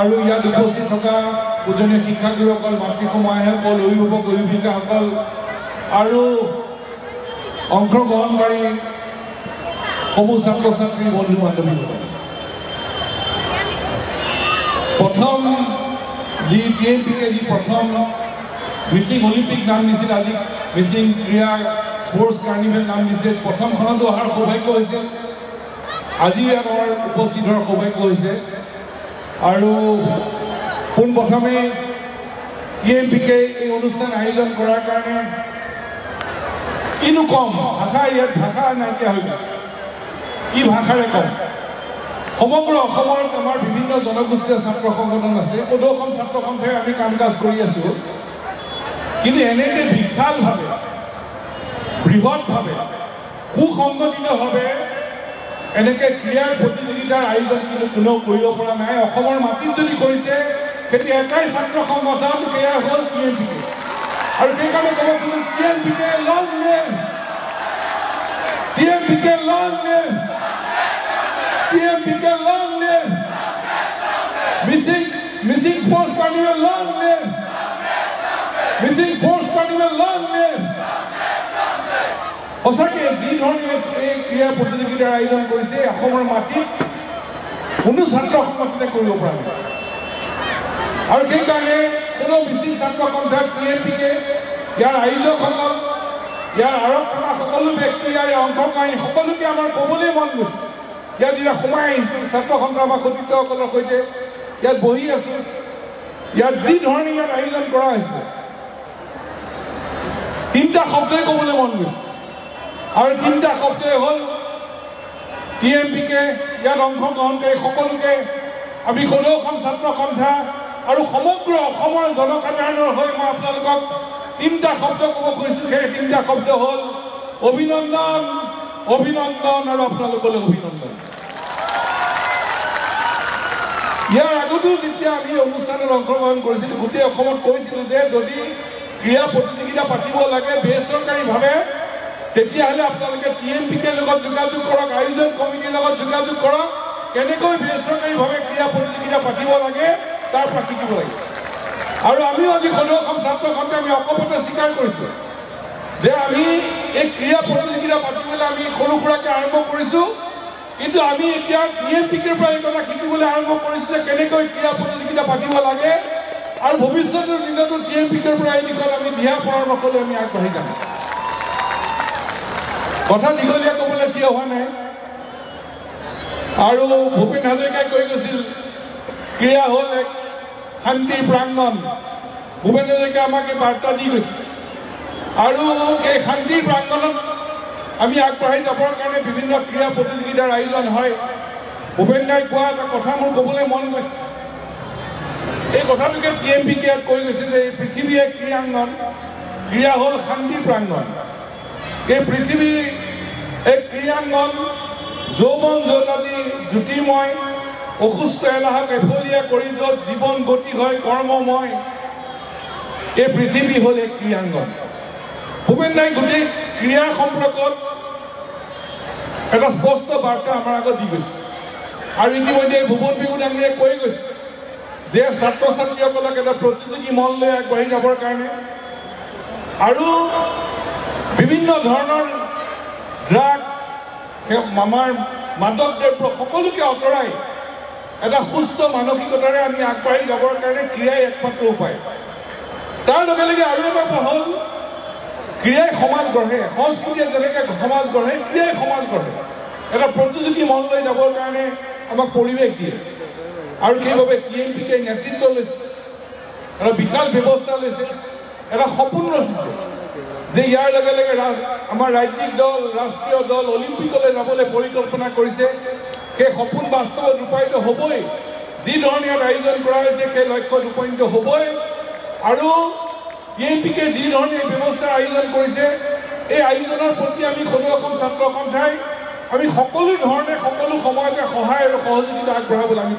আৰু ইয়াত উপস্থিত থকা পূজনীয় শিক্ষাগুৰুসকল, মাতৃসমাজসকল, অভিভাৱক অভিভাৱিকাসকল আৰু অংশগ্ৰহণকাৰী সমূহ ছাত্ৰ ছাত্ৰী বন্ধু বান্ধৱীসকল, প্ৰথম যি TMPকে যি প্ৰথম মিচিং অলিম্পিক নাম দিছিল, আজি মিচিং ক্ৰীড়া স্পৰ্টছ কাৰ্নিভেল নাম দিছে। প্ৰথমখনতো অহাৰ সৌভাগ্য হৈছে, আজিও ইয়াত আমাৰ উপস্থিত হোৱাৰ সৌভাগ্য হৈছে। আৰু পোনপ্ৰথমে TMPকে এই অনুষ্ঠান আয়োজন কৰাৰ কাৰণে কিনো কম, ইয়াত ভাষা নাইকিয়া হৈ গৈছে, কি ভাষাৰে কম। সমগ্ৰ অসমত আমাৰ বিভিন্ন জনগোষ্ঠীয় ছাত্ৰ সংগঠন আছে, সদৌ অসম ছাত্ৰ সন্থাই আমি কাম কাজ কৰি আছোঁ। কিন্তু এনেকৈ বিশালভাৱে, বৃহৎভাৱে, সুসংগঠিতভাৱে এনেকৈ ক্ৰীড়াৰ প্ৰতিযোগিতাৰ আয়োজন কিন্তু কোনেও কৰিব পৰা নাই। অসমৰ মাটিত যদি কৰিছে সেইটো এটাই ছাত্ৰ সংগঠন, সেয়া হ'ল TMPকে। আৰু সেইকাৰণে ক'ব খোজো, TMPকে লং লিভ, TMPকে লং লিভ, TMPকে long live, Mising sports carnival long live, Mising sports carnival long live. সঁচাকৈ যি ধৰণে এই ক্ৰীড়া প্ৰতিযোগিতাৰ আয়োজন কৰিছে, অসমৰ মাটিত কোনো ছাত্ৰ সংগঠনে কৰিব পৰা নাই। আৰু সেইকাৰণে কোনো মিচিং ছাত্ৰ সন্থা, TMPকে, ইয়াৰ আয়োজকসকল, ইয়াৰ আঁৰত থকা সকলো ব্যক্তি, ইয়াৰ অংশগ্ৰহী সকলোকে আমাৰ ক'বলৈ মন গৈছে। ইয়াত যেতিয়া সোমাই আহিছোঁ, ছাত্ৰ সন্থা আমাৰ সতীৰ্থসকলৰ সৈতে ইয়াত বহি আছোঁ, ইয়াত যি ধৰণে ইয়াত আয়োজন কৰা হৈছে, তিনিটা শব্দই ক'বলৈ মন গৈছে। আৰু তিনিটা শব্দই হ'ল TMPকে, ইয়াত অংশগ্ৰহণকাৰী সকলোকে আমি সদৌ অসম ছাত্ৰ সন্থা আৰু সমগ্ৰ অসমৰ জনসাধাৰণৰ হৈ মই আপোনালোকক তিনিটা শব্দ ক'ব খুজিছোঁ। সেই তিনিটা শব্দ হ'ল অভিনন্দন, অভিনন্দন আৰু আপোনালোকলৈ অভিনন্দন। ইয়াৰ আগতো যেতিয়া আমি অনুষ্ঠানত অংশগ্ৰহণ কৰিছিলোঁ, গোটেই অসমত কৈছিলোঁ যে যদি ক্ৰীড়া প্ৰতিযোগিতা পাতিব লাগে বেচৰকাৰীভাৱে, তেতিয়াহ'লে আপোনালোকে TMPকে লগত যোগাযোগ কৰক, আয়োজন কমিটিৰ লগত যোগাযোগ কৰক, কেনেকৈ বেচৰকাৰীভাৱে ক্ৰীড়া প্ৰতিযোগিতা পাতিব লাগে তাৰ পৰা শিকিব লাগে। আৰু আমিও আজি সদৌ অসম ছাত্ৰ সন্থাই আমি অকপতে স্বীকাৰ কৰিছোঁ যে আমি এই ক্ৰীড়া প্ৰতিযোগিতা পাতিবলৈ আমি সৰু সুৰাকৈ আৰম্ভ কৰিছোঁ, কিন্তু আমি এতিয়া TMPকেৰ পৰা এই কথা শিকিবলৈ আৰম্ভ কৰিছোঁ যে কেনেকৈ ক্ৰীড়া প্ৰতিযোগিতা পাতিব লাগে। আৰু ভৱিষ্যতৰ দিনতো TMPকেৰ পৰা এই দিশত আমি দিহা পৰামৰ্শলৈ আমি আগবাঢ়ি যাম। কথা দীঘলীয়া ক'বলৈ থিয় হোৱা নাই। আৰু ভূপেন হাজৰিকাই কৈ গৈছিল, ক্ৰীড়া হ'ল এক শান্তিৰ প্ৰাংগণ। ভূপেন হাজৰিকাই আমাক এই বাৰ্তা দি গৈছে। আৰু এই শান্তিৰ প্ৰাংগণত আমি আগবাঢ়ি যাবৰ কাৰণে বিভিন্ন ক্ৰীড়া প্ৰতিযোগিতাৰ আয়োজন হয়। ভূপেন দাই কোৱা এটা কথা মোৰ ক'বলৈ মন গৈছে। এই কথাটোকে TMPকে ইয়াত কৈ গৈছে যে এই পৃথিৱী এক ক্ৰীড়াংগন, ক্ৰীড়া হ'ল শান্তিৰ প্ৰাংগণ। এই পৃথিৱী এক ক্ৰীড়াংগন, যৌৱন য'ত আজি জ্যোতিৰ্ময়, অসুস্থ এলাহক এফলীয়া কৰি য'ত জীৱন গতি হয় কৰ্মময়, এই পৃথিৱী হ'ল এক ক্ৰীড়াংগন। ভূপেন দাই গোটেই ক্ৰীড়াৰ সম্পৰ্কত এটা স্পষ্ট বাৰ্তা আমাৰ আগত দি গৈছে। আৰু ইতিমধ্যে ভুৱন বিহু ডাঙৰীয়ে কৈ গৈছে যে ছাত্ৰ ছাত্ৰীসকলক এটা প্ৰতিযোগী মন লৈ আগবাঢ়ি যাবৰ কাৰণে আৰু বিভিন্ন ধৰণৰ ড্ৰাগছ, আমাৰ মাদক দ্ৰব্য সকলোকে আঁতৰাই এটা সুস্থ মানসিকতাৰে আমি আগবাঢ়ি যাবৰ কাৰণে ক্ৰীড়াই একমাত্ৰ উপায়। তাৰ লগে লগে আৰু এটা হ'ল ক্ৰীড়াই সমাজ গঢ়ে, সংস্কৃতিয়ে যেনেকৈ সমাজ গঢ়ে, ক্ৰীড়াই সমাজ গঢ়ে। এটা প্ৰতিযোগী মন লৈ যাবৰ কাৰণে আমাক পৰিৱেশ দিয়ে। আৰু সেইবাবে TMPকে নেতৃত্ব লৈছে, এটা বিশাল ব্যৱস্থা লৈছে, এটা সপোন ৰচিছে যে ইয়াৰ লগে লগে আমাৰ ৰাজ্যিক দল, ৰাষ্ট্ৰীয় দল অলিম্পিকলৈ যাবলৈ পৰিকল্পনা কৰিছে। সেই সপোন বাস্তৱত ৰূপায়িত হ'বই। যি ধৰণে ইয়াত আয়োজন কৰা হৈছে সেই লক্ষ্যত উপনীত হ'বই। আৰু TMPকে যি ধৰণে এই ব্যৱস্থাৰ আয়োজন কৰিছে, এই আয়োজনৰ প্ৰতি আমি সদৌ অসম ছাত্ৰ সন্থাই আমি সকলো ধৰণে সকলো সময়তে সহায় আৰু সহযোগিতা আগবঢ়াবলৈ আমি